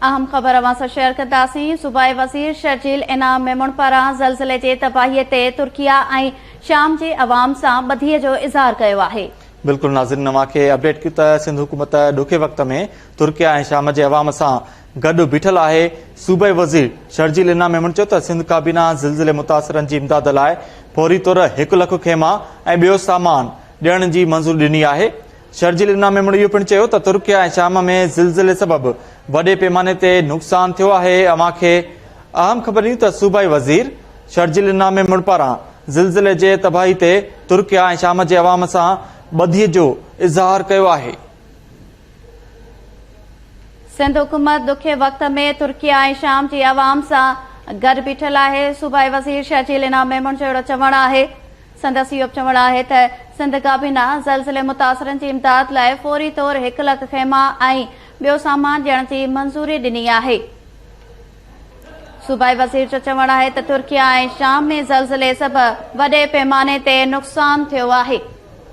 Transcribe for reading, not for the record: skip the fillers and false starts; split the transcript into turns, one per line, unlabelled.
अहम ख़बर अवां सां शेयर कंदासीं। सूबाई वज़ीर शर्जील इनाम मेमून पारां ज़लज़ले जे तबाहीअ ते तुर्किया ऐं शाम जे अवाम सां ॿधीअ जो इज़हार कयो आहे।
बिल्कुल नाज़रीन, नवां खे अपडेट कयूं त सिंध हुकूमत ॾुखे वक़्त में तुर्किया ऐं शाम जे अवाम सां गॾु बीठल आहे। सूबाई वज़ीर शर्जील इनाम मेमून चयो त सिंध काबीना ज़िलज़िले मुतासिरनि जी इमदाद लाइ फौरी तौर 1 लख खेमा ऐं ॿियो सामान ॾियण जी मंज़ूरी ॾिनी आहे। शर्जील इनाम मेमून इहो पिणु चयो त तुर्किया ऐं शाम में ज़िलज़िले सबबि वॾे पैमाने ते नुक़सान थियो आहे। अवां खे अहम ख़बर ॾिनी त सूबाई वज़ीर शर्जील इनाम मेमून पारां ज़िलज़िले जे तबाही ते तुर्किया ऐं शाम जे अवाम सां ॿधीअ जो इज़हार कयो आहे।
सिंध हुकूमत ॾुखे वक़्त में तुर्किया ऐं शाम जी अवाम सां गॾु बीठल आहे। सूबाई वज़ीर शर्जील इनाम मेमून जो अहिड़ो चवणु आहे। संदसि इहो चवणु आहे त सिंध काबीना ज़लज़ले मुतासिरनि जी इमदाद लाइ फौरी तौर 1 लख खेमा ऐं ॿियो सामान ॾियण जी मंज़ूरी ॾिनी आहे। सूबाई वज़ीर जो चवणु आहे त तुर्किया ऐं शाम में ज़लज़ले सबबि वॾे पैमाने ते नुक़सान थियो आहे।